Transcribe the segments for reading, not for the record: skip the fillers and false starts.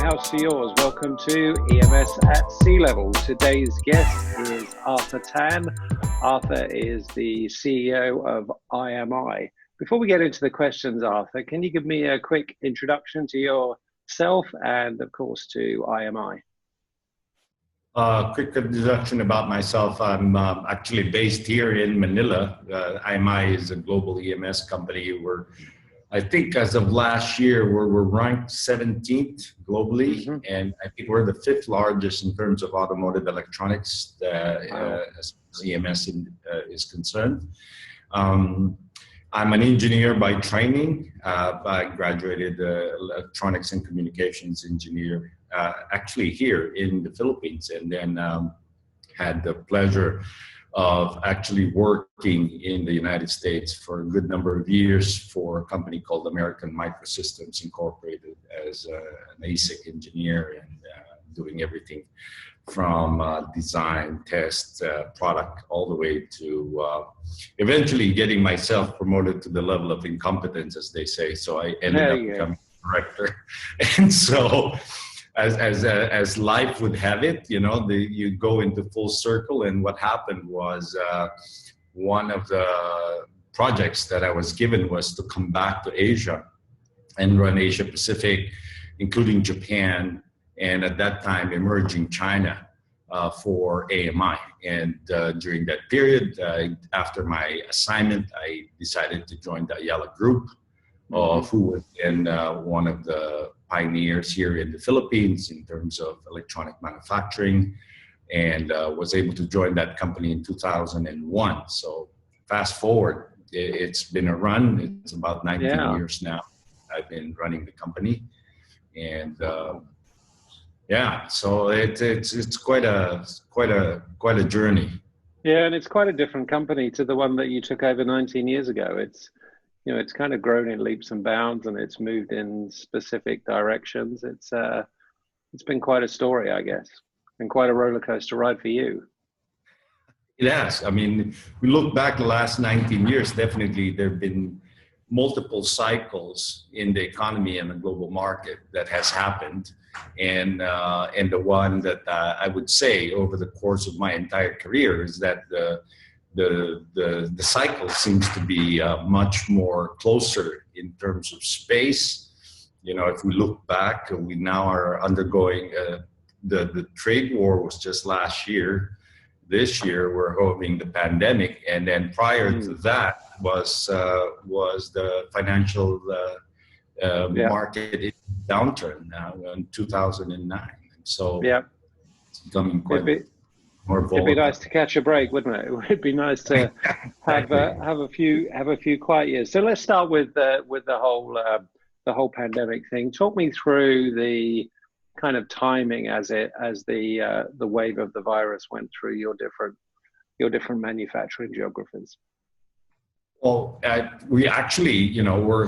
house to yours. Welcome to EMS at Sea Level. Today's guest is Arthur Tan. Arthur is the CEO of IMI. Before we get into the questions, Arthur, can you give me a quick introduction to yourself and, of course, to IMI? Quick introduction about myself. I'm actually based here in Manila. IMI is a global EMS company. I think as of last year, we're ranked 17th globally, and I think we're the 5th largest in terms of automotive electronics as EMS is concerned. I'm an engineer by training. I graduated electronics and communications engineer actually here in the Philippines, and then had the pleasure of actually working in the United States for a good number of years for a company called American Microsystems Incorporated as an ASIC engineer and doing everything from design, test, product, all the way to eventually getting myself promoted to the level of incompetence, as they say. So I ended up becoming director. And so as life would have it, you know, you go into full circle. And what happened was one of the projects that I was given was to come back to Asia and run Asia Pacific, including Japan, and at that time emerging China for AMI. And during that period, after my assignment, I decided to join the Ayala Group, who was then one of the pioneers here in the Philippines in terms of electronic manufacturing, and was able to join that company in 2001. So fast forward, it's been a run. It's about 19 years now I've been running the company, and so it's quite a journey. Yeah, and it's quite a different company to the one that you took over 19 years ago. It's kind of grown in leaps and bounds, and it's moved in specific directions. It's been quite a story, I guess, and quite a roller coaster ride for you. It has. I mean, we look back the last 19 years, definitely there have been multiple cycles in the economy and the global market that has happened. And the one that I would say over the course of my entire career is that the cycle seems to be much more closer in terms of space. You know, if we look back, we now are undergoing the trade war was just last year. This year we're having the pandemic, and then prior to that was the financial market downturn now in 2009. So it's becoming quite more volatile. It'd be nice to catch a break, wouldn't it? It'd be nice to have a few quiet years. So let's start with the whole pandemic thing. Talk me through the kind of timing as the wave of the virus went through your different manufacturing geographies. Well, we actually, you know, we're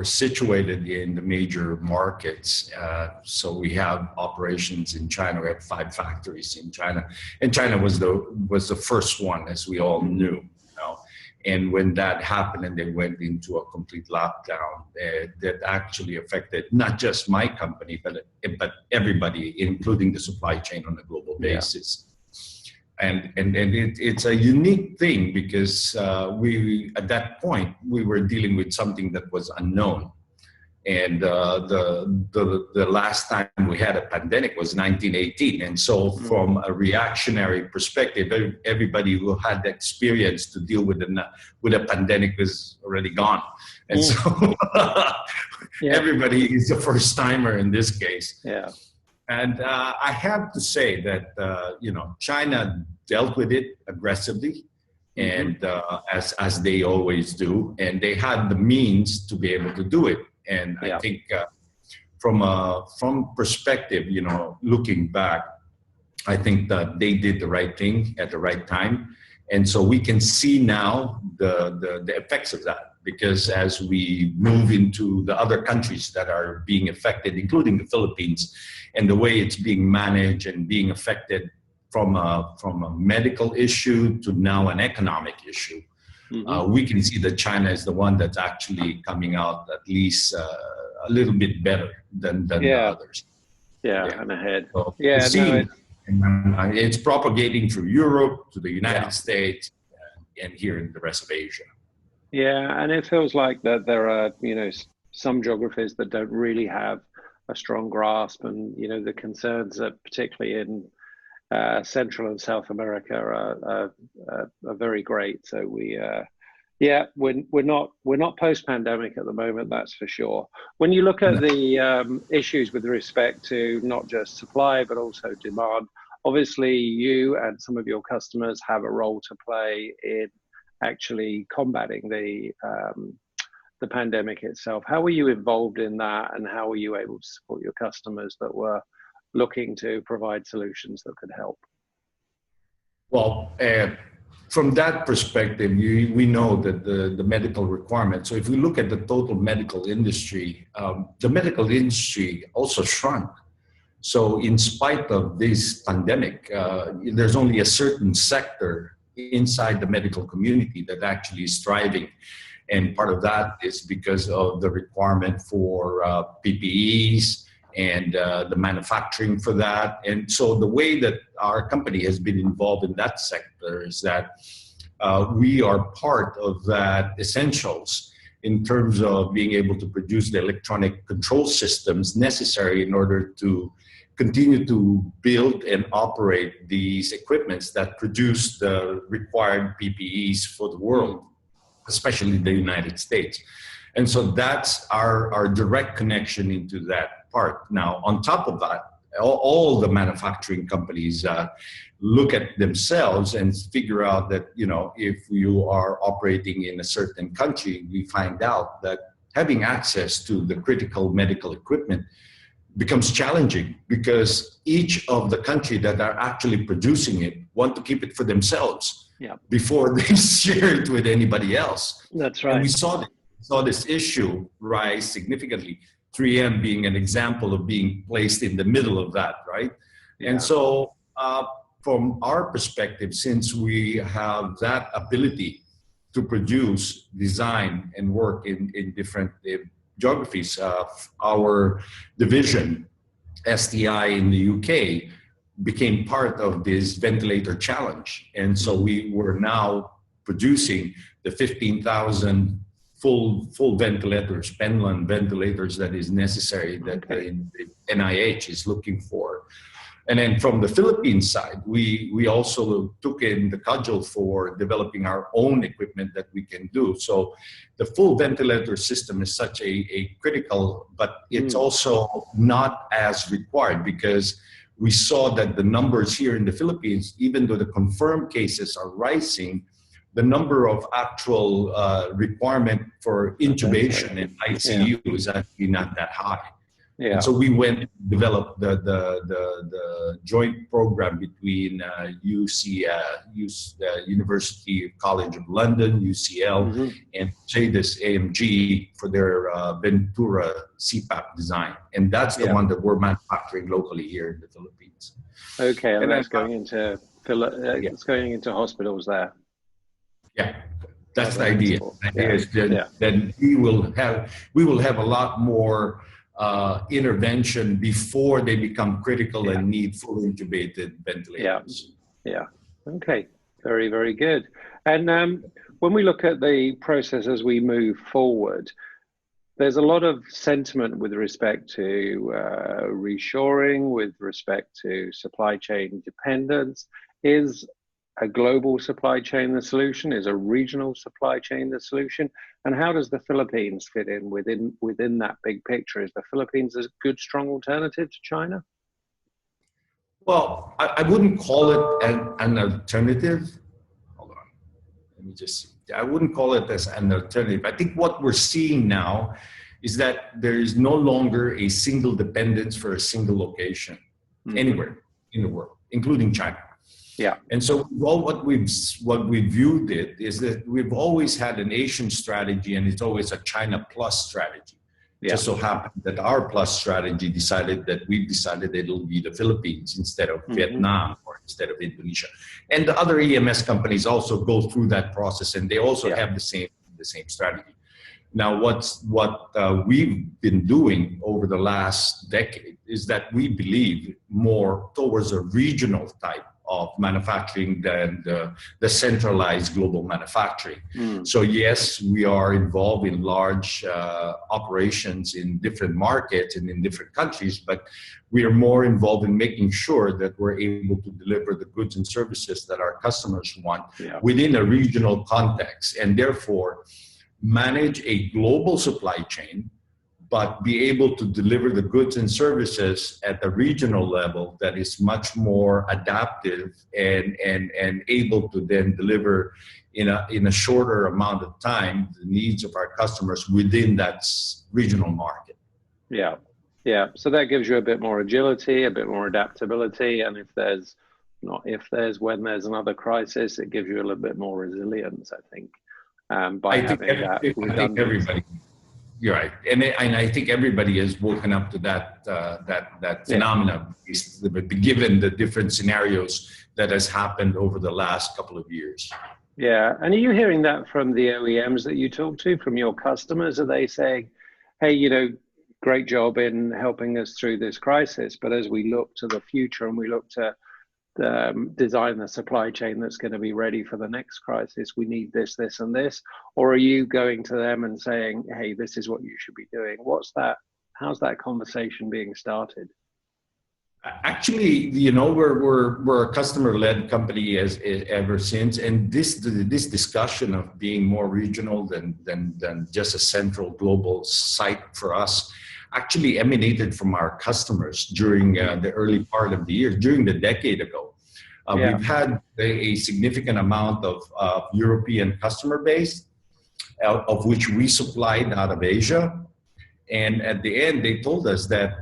situated in the major markets. So we have operations in China. We have 5 factories in China, and China was the first one, as we all knew. You know? And when that happened, and they went into a complete lockdown, that actually affected not just my company, but everybody, including the supply chain on a global basis. And it's a unique thing because we at that point we were dealing with something that was unknown, and the last time we had a pandemic was 1918, and so from a reactionary perspective, everybody who had the experience to deal with a pandemic was already gone, and so everybody is a first timer in this case. And I have to say that, you know, China dealt with it aggressively, and as they always do, and they had the means to be able to do it. And I think from perspective, you know, looking back, I think that they did the right thing at the right time. And so we can see now the effects of that, because as we move into the other countries that are being affected, including the Philippines, and the way it's being managed and being affected from a medical issue to now an economic issue, we can see that China is the one that's actually coming out at least a little bit better than the Yeah. others. Yeah, and ahead. So Yeah, no, it's propagating through Europe, to the United States, and here in the rest of Asia. yeah, and it feels like that there are, some geographies that don't really have a strong grasp, and the concerns that particularly in Central and South America are very great. So we're not post-pandemic at the moment, that's for sure. When you look at the issues with respect to not just supply but also demand, obviously you and some of your customers have a role to play in actually combating the pandemic itself. How were you involved in that, and how were you able to support your customers that were looking to provide solutions that could help? Well, from that perspective, we know that the medical requirements. So if we look at the total medical industry, the medical industry also shrunk. So in spite of this pandemic, there's only a certain sector inside the medical community that actually is thriving. And part of that is because of the requirement for PPEs and the manufacturing for that. And so the way that our company has been involved in that sector is that we are part of that essentials in terms of being able to produce the electronic control systems necessary in order to continue to build and operate these equipments that produce the required PPEs for the world, especially the United States. And so that's our direct connection into that part. Now, on top of that, all the manufacturing companies look at themselves and figure out that, if you are operating in a certain country, we find out that having access to the critical medical equipment becomes challenging, because each of the country that are actually producing it want to keep it for themselves before they share it with anybody else. That's right. And we saw this issue rise significantly, 3M being an example of being placed in the middle of that, right? Yeah. And so from our perspective, since we have that ability to produce, design, and work in different geographies, our division, STI in the UK, became part of this ventilator challenge. And so we were now producing the 15,000 full ventilators, Penland ventilators, that is necessary, that the NIH is looking for. And then from the Philippines side, we also took in the cudgel for developing our own equipment that we can do. So the full ventilator system is such a critical, but it's also not as required, because we saw that the numbers here in the Philippines, even though the confirmed cases are rising, the number of actual requirement for intubation in ICU is actually not that high. Yeah. And so we went and developed the joint program between University College of London, UCL, and JADIS AMG for their Ventura CPAP design. And that's the one that we're manufacturing locally here in the Philippines. Okay, and that's going into it's going into hospitals there. Yeah, that's the idea. The idea is that we will have a lot more intervention before they become critical and need fully intubated ventilators. Yeah. Okay. Very, very good. And when we look at the process as we move forward, there's a lot of sentiment with respect to reshoring, with respect to supply chain dependence. Is a global supply chain the solution? Is a regional supply chain the solution? And how does the Philippines fit in within that big picture? Is the Philippines a good, strong alternative to China? Well, I wouldn't call it an alternative. Hold on. Let me just see. I wouldn't call it as an alternative. I think what we're seeing now is that there is no longer a single dependence for a single location anywhere in the world, including China. Yeah. And so what we've viewed it is that we've always had an Asian strategy, and it's always a China plus strategy. Yeah. Just so happened that our plus strategy decided it'll be the Philippines instead of Vietnam or instead of Indonesia. And the other EMS companies also go through that process, and they also have the same strategy. Now, what we've been doing over the last decade is that we believe more towards a regional type of manufacturing than the centralized global manufacturing. So yes, we are involved in large operations in different markets and in different countries, but we are more involved in making sure that we're able to deliver the goods and services that our customers want within a regional context, and therefore manage a global supply chain, but be able to deliver the goods and services at the regional level that is much more adaptive and able to then deliver in a shorter amount of time the needs of our customers within that regional market. Yeah, yeah. So that gives you a bit more agility, a bit more adaptability, and when there's another crisis, it gives you a little bit more resilience, I think, by having that redundancy. I think everybody. You're right, and I think everybody has woken up to that phenomenon, given the different scenarios that has happened over the last couple of years. Yeah, and are you hearing that from the OEMs that you talk to, from your customers? Are they saying, "Hey, great job in helping us through this crisis, but as we look to the future and we look to design the supply chain that's going to be ready for the next crisis, we need this, this, and this"? Or are you going to them and saying, "Hey, this is what you should be doing"? How's that conversation being started? Actually, we're a customer-led company ever since, and this discussion of being more regional than just a central global site for us actually emanated from our customers during the early part of the year, during the decade ago. We've had a significant amount of European customer base, of which we supplied out of Asia. And at the end, they told us that,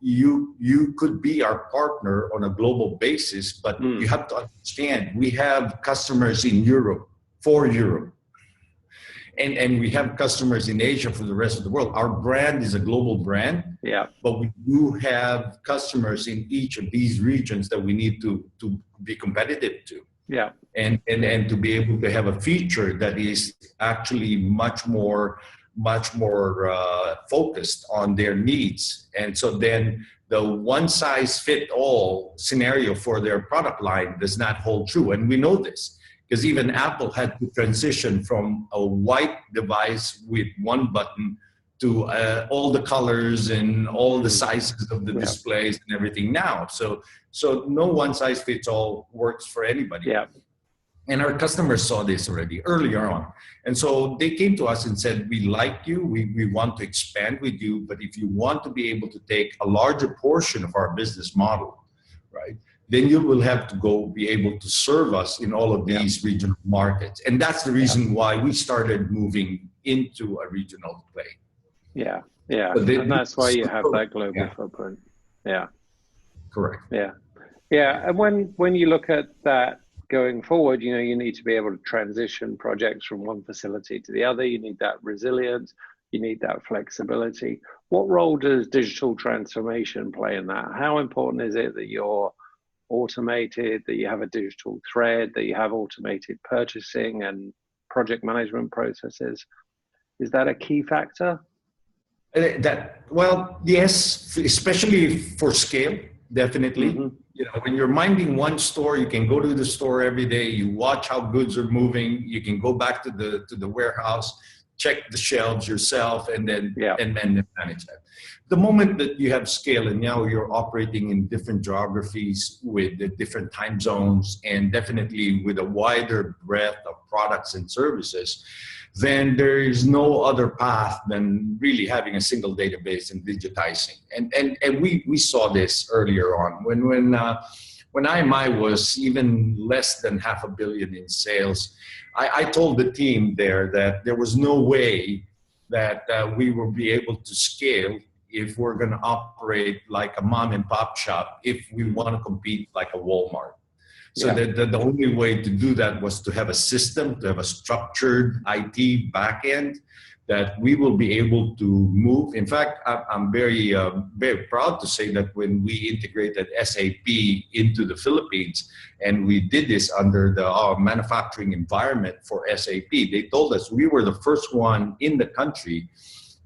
you could be our partner on a global basis, but you have to understand, we have customers in Europe, for Europe. And we have customers in Asia for the rest of the world. Our brand is a global brand, but we do have customers in each of these regions that we need to be competitive to. Yeah. And to be able to have a feature that is actually much more focused on their needs. And so then the one size fit all scenario for their product line does not hold true. And we know this, because even Apple had to transition from a white device with one button to all the colors and all the sizes of the displays and everything now. So no one size fits all works for anybody. Yeah. And our customers saw this already earlier on. And so they came to us and said, "We like you, we want to expand with you, but if you want to be able to take a larger portion of our business model, right, then you will have to be able to serve us in all of these regional markets." And that's the reason why we started moving into a regional play. Yeah, yeah. And that's why you have that global footprint. Yeah. Correct. Yeah. Yeah. And when you look at that going forward, you need to be able to transition projects from one facility to the other. You need that resilience. You need that flexibility. What role does digital transformation play in that? How important is it that you're automated, that you have a digital thread, that you have automated purchasing and project management processes? Is that a key factor? Well, yes, especially for scale, definitely. Mm-hmm. When you're minding one store, you can go to the store every day, you watch how goods are moving, you can go back to the warehouse, check the shelves yourself, and then manage that. The moment that you have scale and now you're operating in different geographies with the different time zones and definitely with a wider breadth of products and services, then there is no other path than really having a single database and digitizing. And we saw this earlier on when IMI was even less than $500 million in sales. I told the team there that there was no way that we will be able to scale if we're going to operate like a mom and pop shop if we want to compete like a Walmart. So the only way to do that was to have a system, to have a structured IT backend that we will be able to move. In fact, I'm very, very proud to say that when we integrated SAP into the Philippines, and we did this under the manufacturing environment for SAP, they told us we were the first one in the country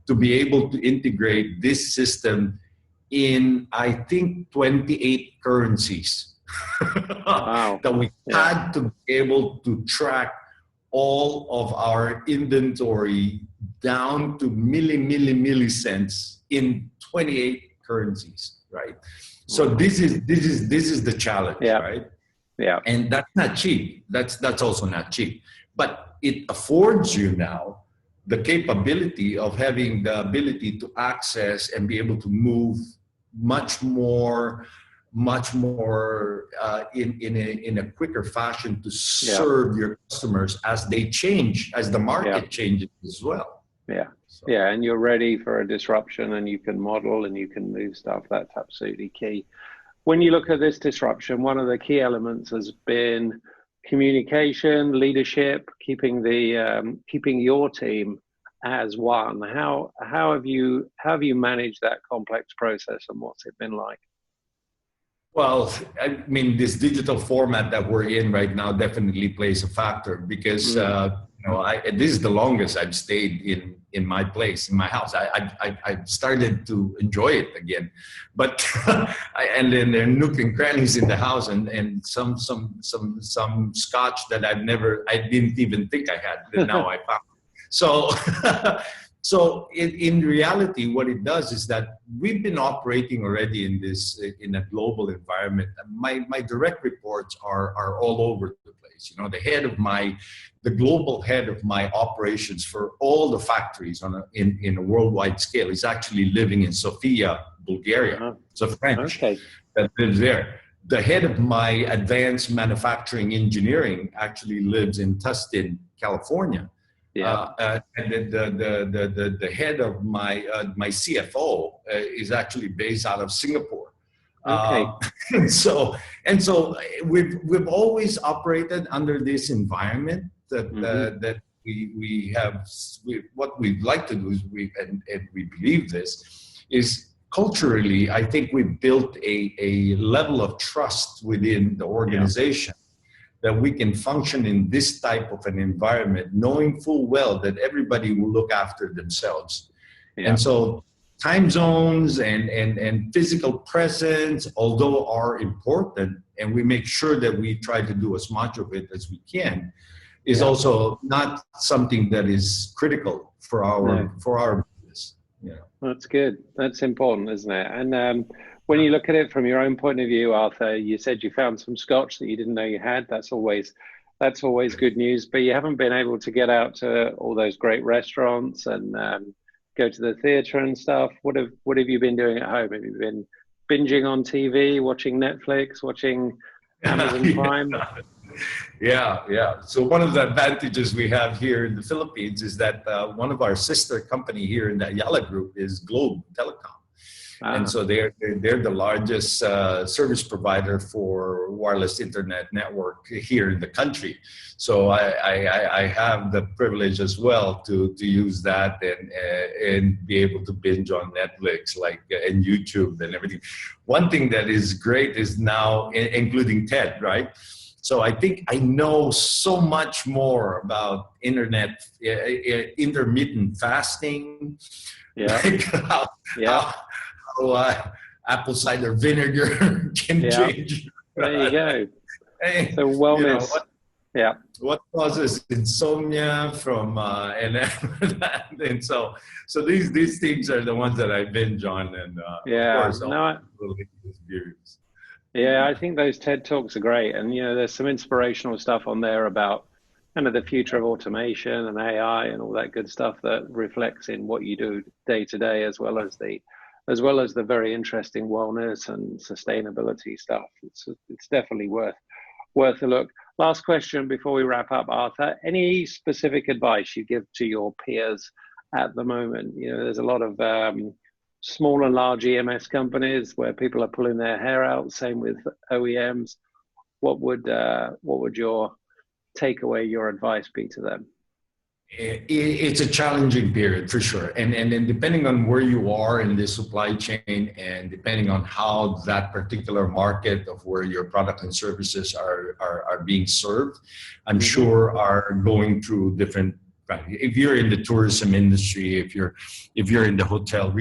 to be able to integrate this system in, I think, 28 currencies. Wow. That we had to be able to track all of our inventory down to millicents in 28 currencies, right? So this is the challenge, right? Yeah. And that's not cheap. That's also not cheap. But it affords you now the capability of having the ability to access and be able to move much more in a quicker fashion to serve your customers as they change, as the market changes as well. Yeah. So. Yeah, and you're ready for a disruption, and you can model and you can move stuff. That's absolutely key. When you look at this disruption, one of the key elements has been communication, leadership, keeping your team as one. How have you managed that complex process, and what's it been like? Well, I mean, this digital format that we're in right now definitely plays a factor because this is the longest I've stayed in my place, in my house. I started to enjoy it again, but and then there are nook and crannies in the house, and some scotch that I didn't even think I had that now I found. So. So in reality, what it does is that we've been operating already in a global environment. My direct reports are all over the place. You know, the global head of my operations for all the factories in a worldwide scale is actually living in Sofia, Bulgaria. So French that lives there. The head of my advanced manufacturing engineering actually lives in Tustin, California. And the head of my CFO is actually based out of Singapore. And so we've always operated under this environment that we have. What we'd like to do is we believe this is culturally. I think we built a level of trust within the organization. That we can function in this type of an environment, knowing full well that everybody will look after themselves. And so time zones and physical presence, although are important, and we make sure that we try to do as much of it as we can, is also not something that is critical for our business. That's good. That's important, isn't it? And when you look at it from your own point of view, Arthur, you said you found some scotch that you didn't know you had. That's always good news. But you haven't been able to get out to all those great restaurants and go to the theater and stuff. What have you been doing at home? Have you been binging on TV, watching Netflix, watching Amazon Prime? Yeah. So one of the advantages we have here in the Philippines is that one of our sister company here in the Ayala Group is Globe Telecom. And so they're the largest service provider for wireless internet network here in the country. So I have the privilege as well to use that and be able to binge on Netflix and YouTube and everything. One thing that is great is now including TED, right? So I think I know so much more about intermittent fasting. How apple cider vinegar can change. There you go. So wellness. What causes insomnia from and so these things are the ones that I binge on, and of course, I think those TED Talks are great, and there's some inspirational stuff on there about kind of the future of automation and AI and all that good stuff that reflects in what you do day to day, as well as the very interesting wellness and sustainability stuff. It's definitely worth a look. Last question before we wrap up, Arthur. Any specific advice you give to your peers at the moment? There's a lot of small and large EMS companies where people are pulling their hair out. Same with OEMs. what would your takeaway, your advice be to them? It's a challenging period for sure. And then depending on where you are in the supply chain and depending on how that particular market of where your product and services are being served, I'm sure are going through different, if you're in the tourism industry, if you're in the hotel